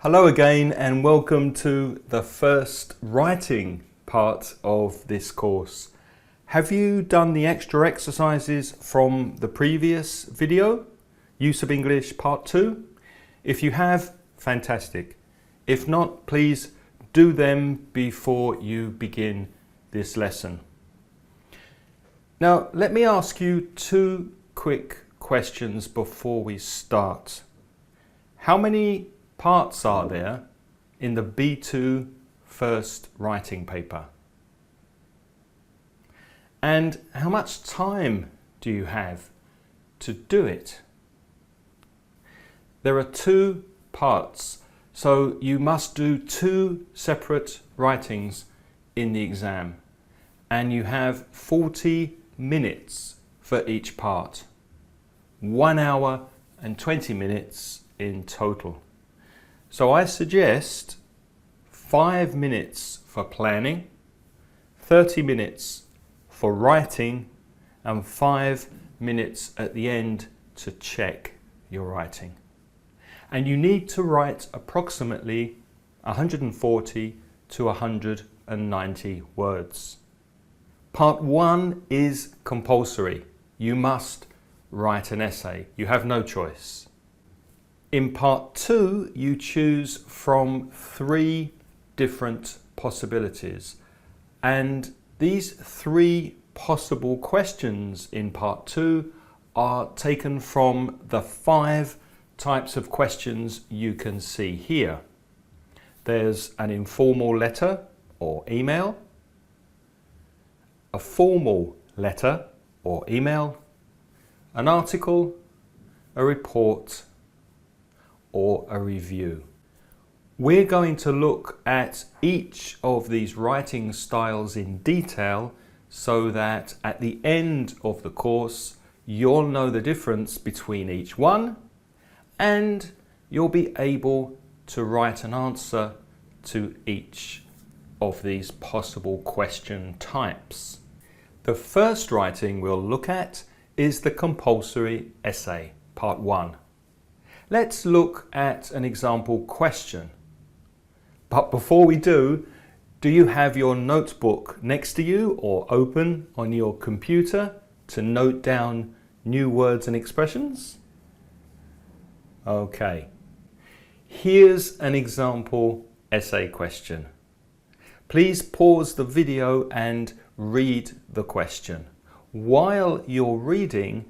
Hello again and welcome to the first writing part of this course. Have you done the extra exercises from the previous video, Use of English Part 2? If you have, fantastic. If not, please do them before you begin this lesson. Now, let me ask you two quick questions before we start. How many parts are there in the B2 first writing paper? And how much time do you have to do it? There are two parts, so you must do two separate writings in the exam, and you have 40 minutes for each part, 1 hour and 20 minutes in total. So I suggest 5 minutes for planning, 30 minutes for writing, and 5 minutes at the end to check your writing. And you need to write approximately 140 to 190 words. Part 1 is compulsory. You must write an essay. You have no choice. In Part 2, you choose from 3 different possibilities. And these 3 possible questions in Part 2 are taken from the 5 types of questions you can see here. There's an informal letter or email, a formal letter or email, an article, a report, or a review. We're going to look at each of these writing styles in detail so that at the end of the course you'll know the difference between each one and you'll be able to write an answer to each of these possible question types. The first writing we'll look at is the compulsory essay, Part 1. Let's look at an example question. But before we do you have your notebook next to you or open on your computer to note down new words and expressions? Okay. Here's an example essay question. Please pause the video and read the question. While you're reading,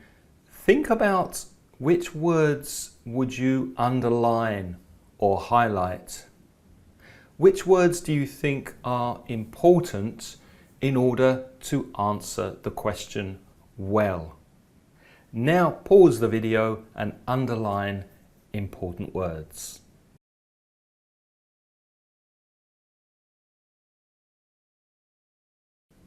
think about which words would you underline or highlight? Which words do you think are important in order to answer the question well? Now pause the video and underline important words.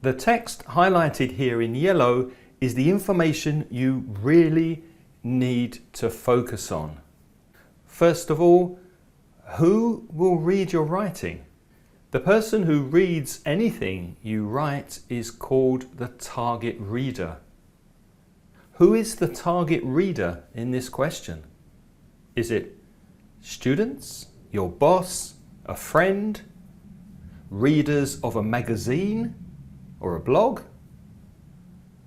The text highlighted here in yellow is the information you really need to focus on. First of all, who will read your writing? The person who reads anything you write is called the target reader. Who is the target reader in this question? Is it students, your boss, a friend, readers of a magazine or a blog,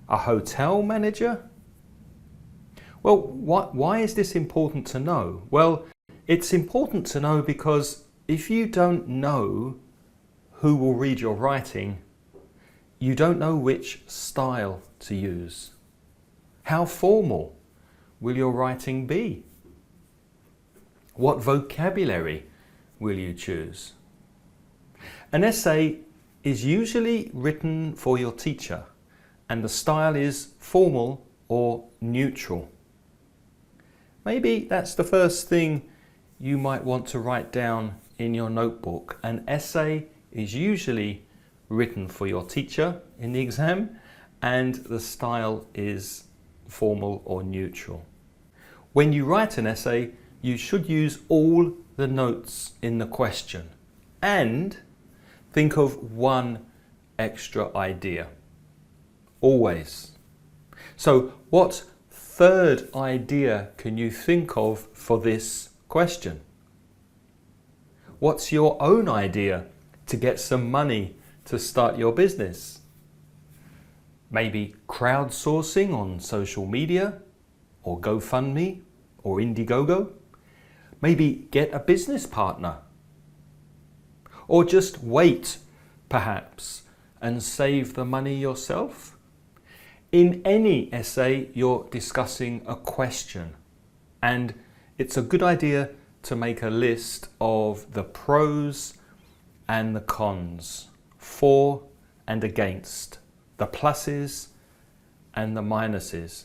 a hotel manager? Well, why is this important to know? Well, it's important to know because if you don't know who will read your writing, you don't know which style to use. How formal will your writing be? What vocabulary will you choose? An essay is usually written for your teacher, and the style is formal or neutral. Maybe that's the first thing you might want to write down in your notebook. An essay is usually written for your teacher in the exam, and the style is formal or neutral. When you write an essay, you should use all the notes in the question and think of one extra idea. Always. So what third idea can you think of for this question? what's your own idea to get some money to start your business? Maybe crowdsourcing on social media, or GoFundMe, or Indiegogo. Maybe get a business partner. Or just wait, perhaps, and save the money yourself. In any essay, you're discussing a question, and it's a good idea to make a list of the pros and the cons, for and against, the pluses and the minuses.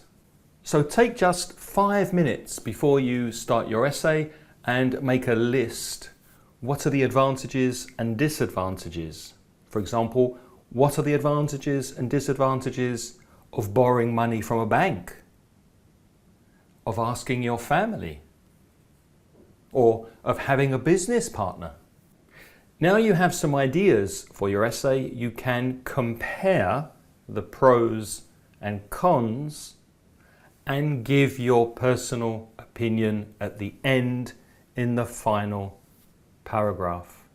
So take just 5 minutes before you start your essay and make a list. What are the advantages and disadvantages? For example, what are the advantages and disadvantages of borrowing money from a bank? Of asking your family? Or of having a business partner? Now you have some ideas for your essay, you can compare the pros and cons and give your personal opinion at the end in the final paragraph.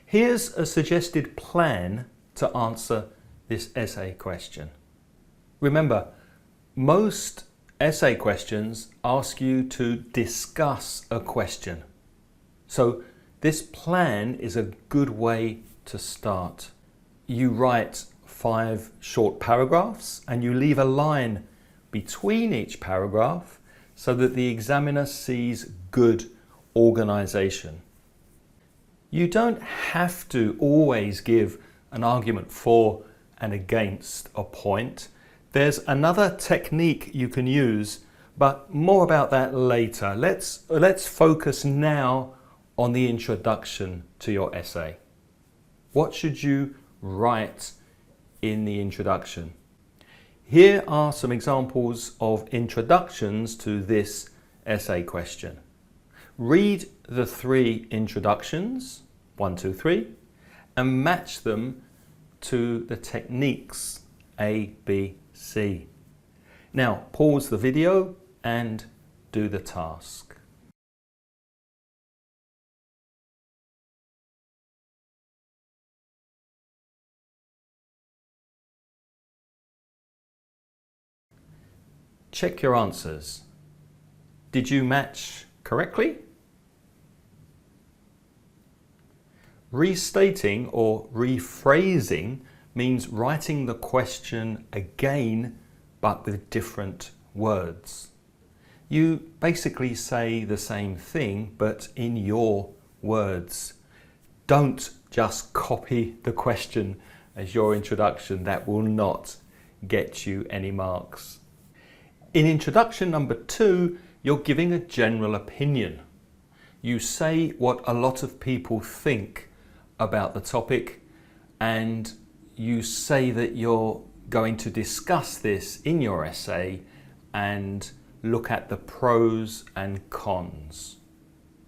Here's a suggested plan to answer this essay question. Remember, most essay questions ask you to discuss a question. So this plan is a good way to start. You write 5 short paragraphs and you leave a line between each paragraph so that the examiner sees good organization. You don't have to always give an argument for and against a point. There's another technique you can use, but more about that later. Let's focus now on the introduction to your essay. What should you write in the introduction? Here are some examples of introductions to this essay question. Read the 3 introductions, 1, 2, 3, and match them to the techniques A, B, C. Now pause the video and do the task. Check your answers. Did you match correctly? Restating or rephrasing means writing the question again but with different words. You basically say the same thing but in your words. Don't just copy the question as your introduction. That will not get you any marks. In introduction number 2, you're giving a general opinion. You say what a lot of people think about the topic, and you say that you're going to discuss this in your essay and look at the pros and cons,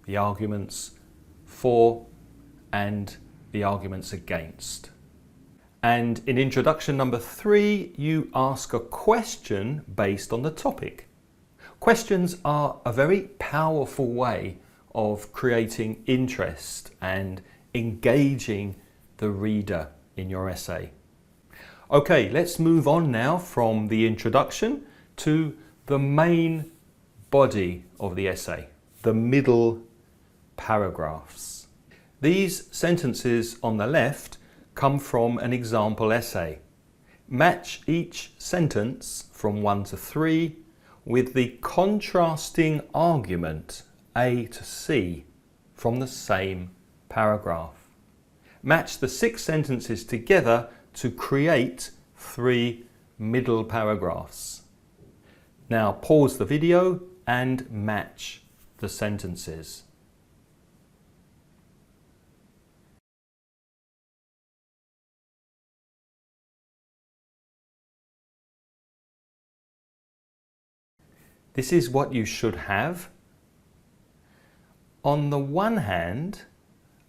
the arguments for and the arguments against. And in introduction number 3, you ask a question based on the topic. Questions are a very powerful way of creating interest and engaging the reader in your essay. Okay, let's move on now from the introduction to the main body of the essay, the middle paragraphs. These sentences on the left come from an example essay. Match each sentence from 1 to 3 with the contrasting argument A to C from the same paragraph. Match the 6 sentences together to create 3 middle paragraphs. Now pause the video and match the sentences. This is what you should have. On the one hand,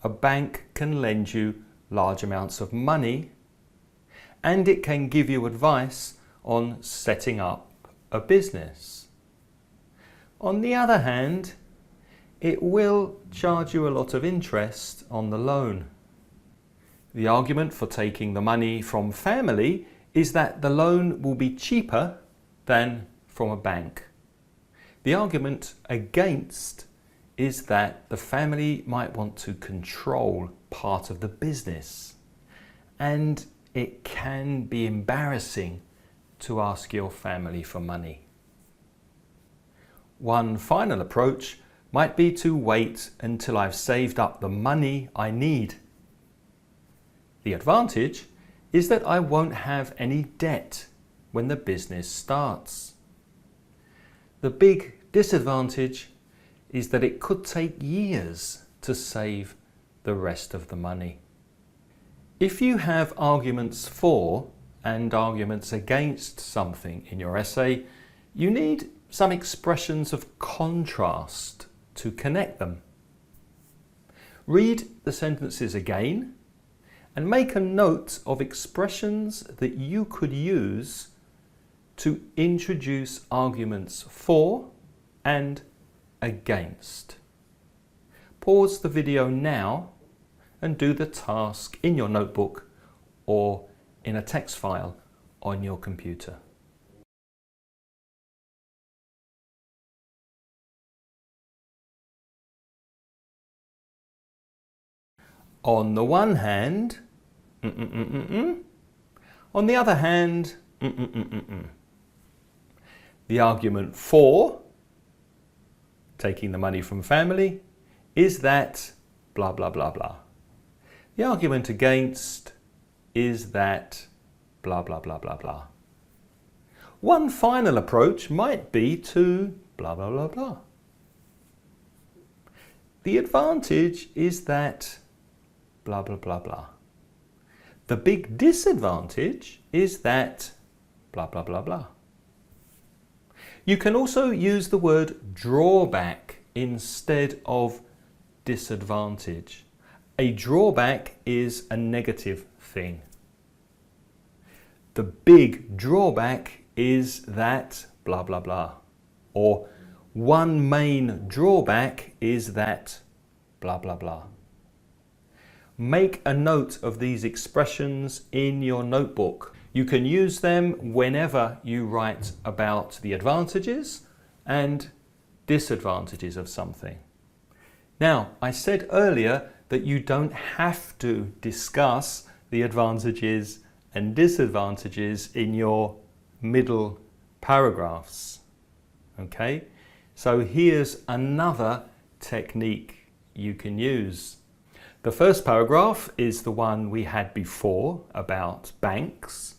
a bank can lend you large amounts of money and it can give you advice on setting up a business. On the other hand, it will charge you a lot of interest on the loan. The argument for taking the money from family is that the loan will be cheaper than from a bank. The argument against is that the family might want to control part of the business, and it can be embarrassing to ask your family for money. One final approach might be to wait until I've saved up the money I need. The advantage is that I won't have any debt when the business starts. The big disadvantage is that it could take years to save the rest of the money. If you have arguments for and arguments against something in your essay, you need some expressions of contrast to connect them. Read the sentences again and make a note of expressions that you could use to introduce arguments for and against. Pause the video now and do the task in your notebook or in a text file on your computer. On the one hand, on the other hand, The argument for taking the money from family is that blah, blah, blah, blah. The argument against is that blah, blah, blah, blah, blah. One final approach might be to blah, blah, blah, blah. The advantage is that blah, blah, blah, blah. The big disadvantage is that blah, blah, blah, blah. You can also use the word drawback instead of disadvantage. A drawback is a negative thing. The big drawback is that blah, blah, blah. Or one main drawback is that blah, blah, blah. Make a note of these expressions in your notebook. You can use them whenever you write about the advantages and disadvantages of something. Now, I said earlier that you don't have to discuss the advantages and disadvantages in your middle paragraphs. Okay? So here's another technique you can use. The first paragraph is the one we had before about banks.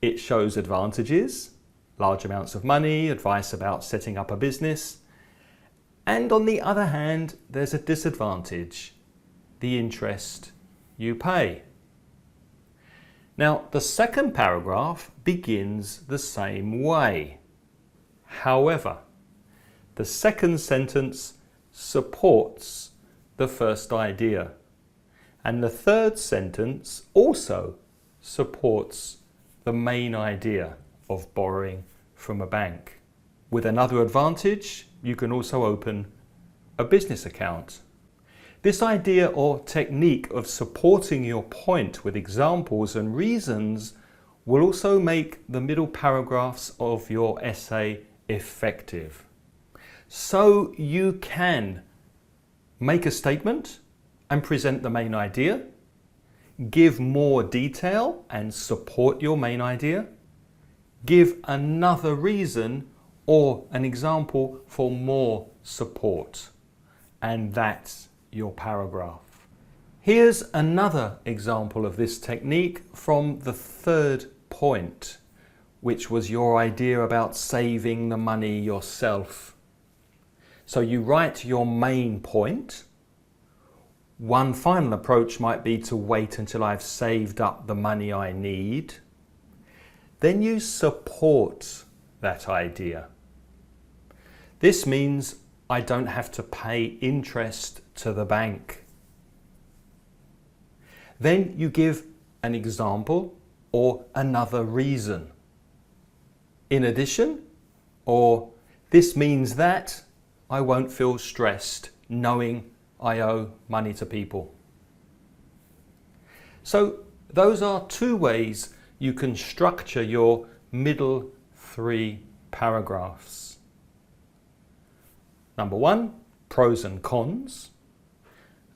It shows advantages, large amounts of money, advice about setting up a business. And on the other hand, there's a disadvantage, the interest you pay. Now, the second paragraph begins the same way. However, the second sentence supports the first idea. And the third sentence also supports the main idea of borrowing from a bank. With another advantage, you can also open a business account. This idea or technique of supporting your point with examples and reasons will also make the middle paragraphs of your essay effective. So you can make a statement and present the main idea, give more detail and support your main idea, give another reason or an example for more support, and that's your paragraph. Here's another example of this technique from the third point, which was your idea about saving the money yourself. So you write your main point. One final approach might be to wait until I've saved up the money I need. Then you support that idea. This means I don't have to pay interest to the bank. Then you give an example or another reason. In addition, or this means that I won't feel stressed knowing I owe money to people. So those are two ways you can structure your middle 3 paragraphs. Number 1, pros and cons.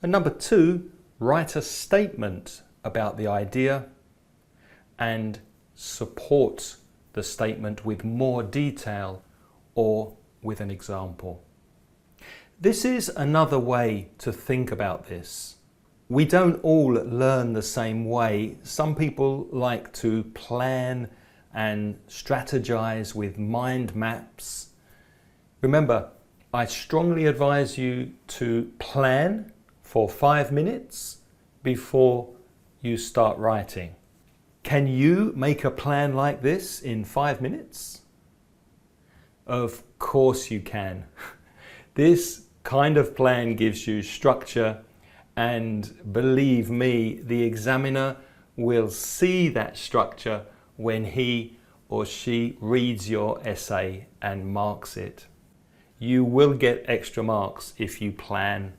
And number 2, write a statement about the idea and support the statement with more detail or with an example. This is another way to think about this. We don't all learn the same way. Some people like to plan and strategize with mind maps. Remember, I strongly advise you to plan for 5 minutes before you start writing. Can you make a plan like this in 5 minutes? Of course you can. This kind of plan gives you structure, and believe me, the examiner will see that structure when he or she reads your essay and marks it. You will get extra marks if you plan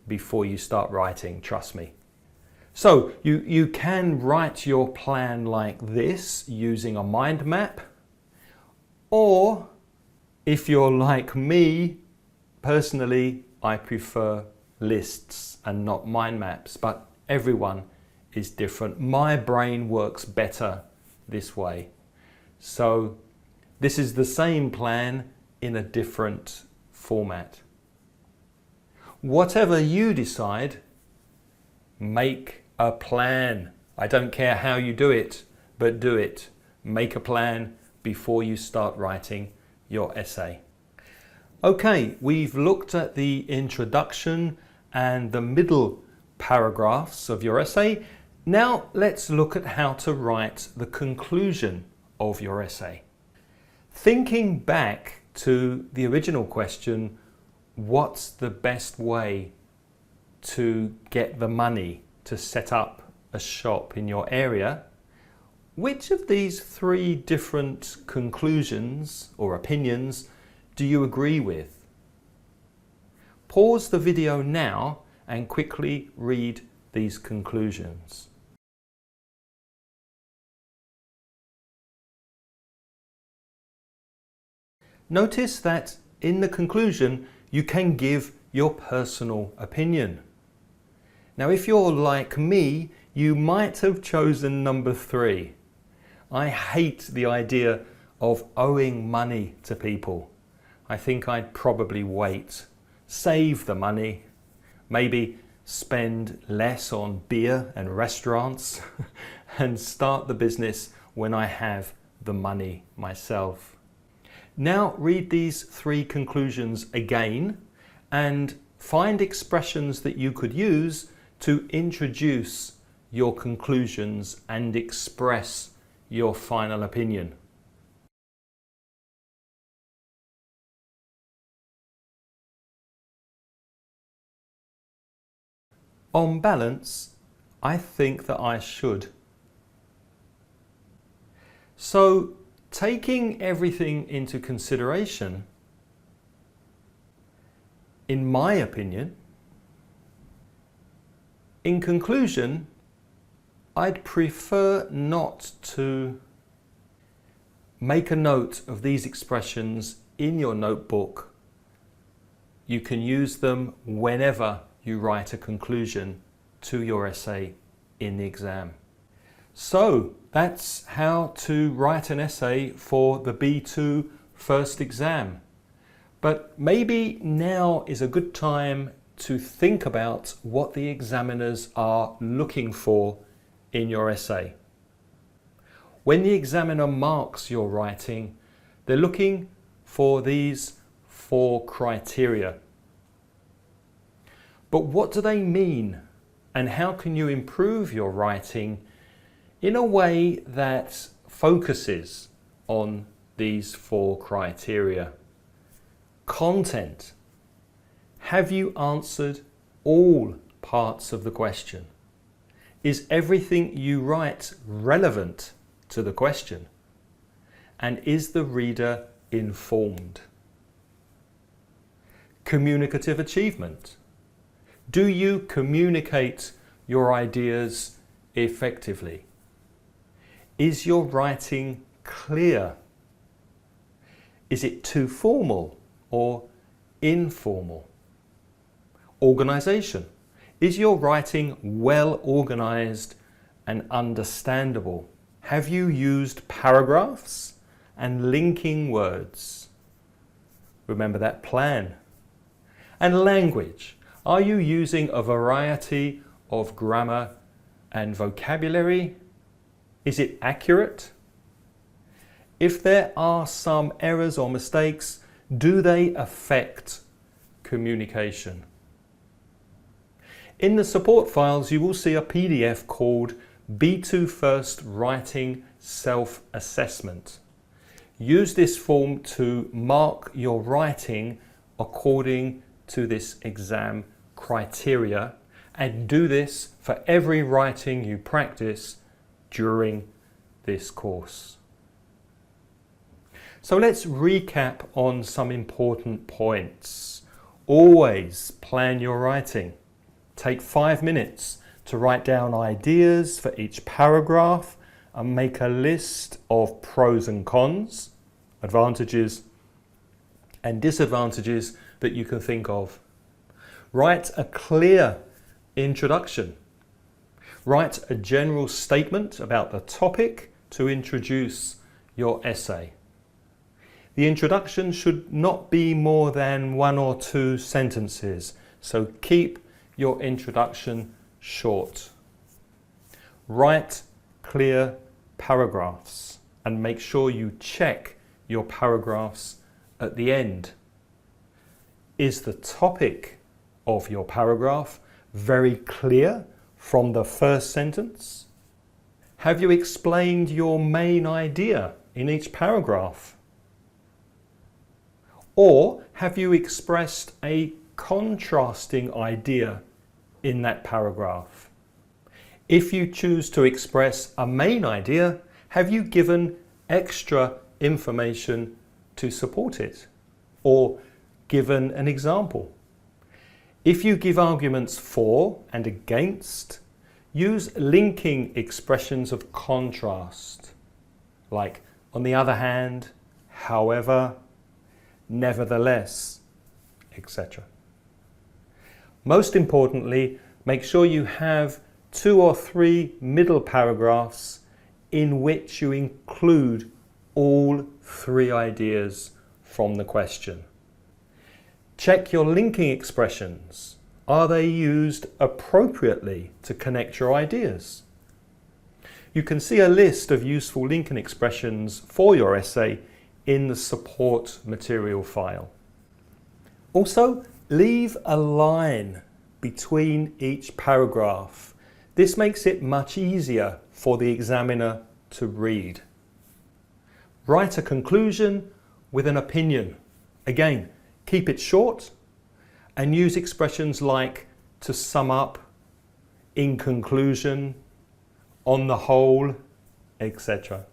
before you start writing, trust me. So you can write your plan like this using a mind map, or if you're like me, personally, I prefer lists and not mind maps, but everyone is different. My brain works better this way. So this is the same plan in a different format. Whatever you decide, make a plan. I don't care how you do it, but do it. Make a plan before you start writing your essay. Okay, we've looked at the introduction and the middle paragraphs of your essay. Now let's look at how to write the conclusion of your essay. Thinking back to the original question, what's the best way to get the money to set up a shop in your area? Which of these 3 different conclusions or opinions do you agree with? Pause the video now and quickly read these conclusions. Notice that in the conclusion you can give your personal opinion. Now, if you're like me, you might have chosen number 3. I hate the idea of owing money to people. I think I'd probably wait, save the money, maybe spend less on beer and restaurants, and start the business when I have the money myself. Now read these 3 conclusions again and find expressions that you could use to introduce your conclusions and express your final opinion. On balance, I think that I should. So, taking everything into consideration, in my opinion, in conclusion, I'd prefer not to make a note of these expressions in your notebook. You can use them whenever you write a conclusion to your essay in the exam. So that's how to write an essay for the B2 first exam. But maybe now is a good time to think about what the examiners are looking for in your essay. When the examiner marks your writing, they're looking for these 4 criteria. But what do they mean, and how can you improve your writing in a way that focuses on these 4 criteria? Content. Have you answered all parts of the question? Is everything you write relevant to the question? And is the reader informed? Communicative achievement. Do you communicate your ideas effectively? Is your writing clear? Is it too formal or informal? Organisation. Is your writing well organised and understandable? Have you used paragraphs and linking words? Remember that plan. And language. Are you using a variety of grammar and vocabulary? Is it accurate? If there are some errors or mistakes, do they affect communication? In the support files, you will see a PDF called B2 First Writing Self-Assessment. Use this form to mark your writing according to this exam criteria, and do this for every writing you practice during this course. So let's recap on some important points. Always plan your writing. Take 5 minutes to write down ideas for each paragraph and make a list of pros and cons, advantages and disadvantages that you can think of. Write a clear introduction. Write a general statement about the topic to introduce your essay. The introduction should not be more than 1 or 2 sentences, so keep your introduction short. Write clear paragraphs and make sure you check your paragraphs at the end. Is the topic of your paragraph very clear from the first sentence? Have you explained your main idea in each paragraph? Or have you expressed a contrasting idea in that paragraph? If you choose to express a main idea, have you given extra information to support it? Or given an example? If you give arguments for and against, use linking expressions of contrast, like on the other hand, however, nevertheless, etc. Most importantly, make sure you have 2 or 3 middle paragraphs in which you include all 3 ideas from the question. Check your linking expressions. Are they used appropriately to connect your ideas? You can see a list of useful linking expressions for your essay in the support material file. Also, leave a line between each paragraph. This makes it much easier for the examiner to read. Write a conclusion with an opinion. Again, keep it short and use expressions like to sum up, in conclusion, on the whole, etc.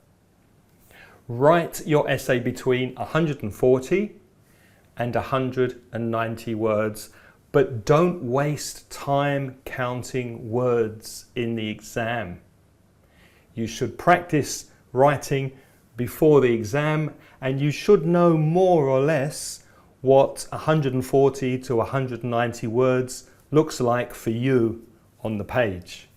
Write your essay between 140 and 190 words, but don't waste time counting words in the exam. You should practice writing before the exam, and you should know more or less what 140 to 190 words looks like for you on the page.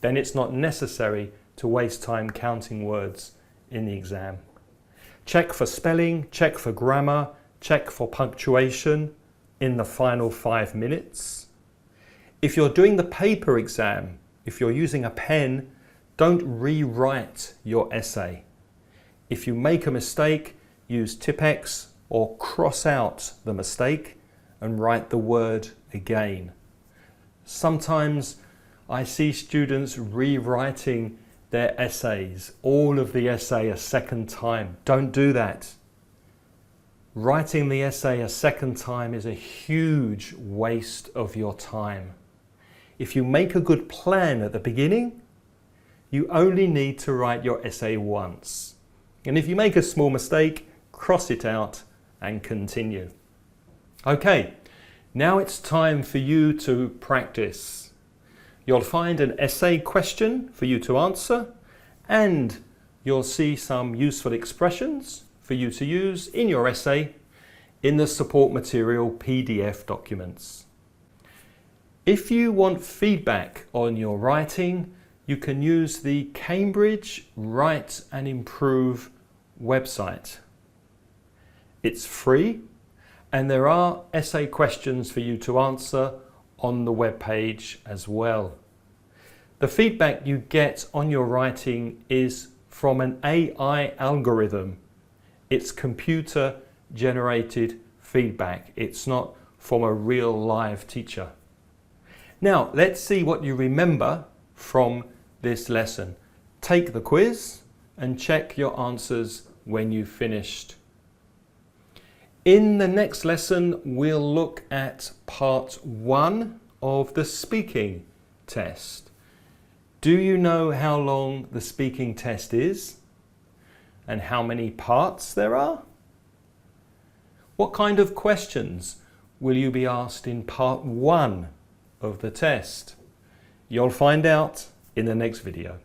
Then it's not necessary to waste time counting words in the exam. Check for spelling, check for grammar, check for punctuation in the final 5 minutes. If you're doing the paper exam, if you're using a pen, don't rewrite your essay. If you make a mistake, use Tipp-Ex or cross out the mistake and write the word again. Sometimes I see students rewriting their essays, all of the essay a second time. Don't do that. Writing the essay a second time is a huge waste of your time. If you make a good plan at the beginning, you only need to write your essay once. And if you make a small mistake, cross it out and continue. Okay, Now it's time for you to practice. You'll find an essay question for you to answer, and you'll see some useful expressions for you to use in your essay in the support material PDF documents. If you want feedback on your writing, you can use the Cambridge Write and Improve website. It's free, and there are essay questions for you to answer on the web page as well. The feedback you get on your writing is from an AI algorithm. It's computer generated feedback. It's not from a real live teacher. Now, let's see what you remember from this lesson. Take the quiz and check your answers when you've finished. In the next lesson, we'll look at part 1 of the speaking test. Do you know how long the speaking test is? And how many parts there are? What kind of questions will you be asked in part 1 of the test? You'll find out in the next video.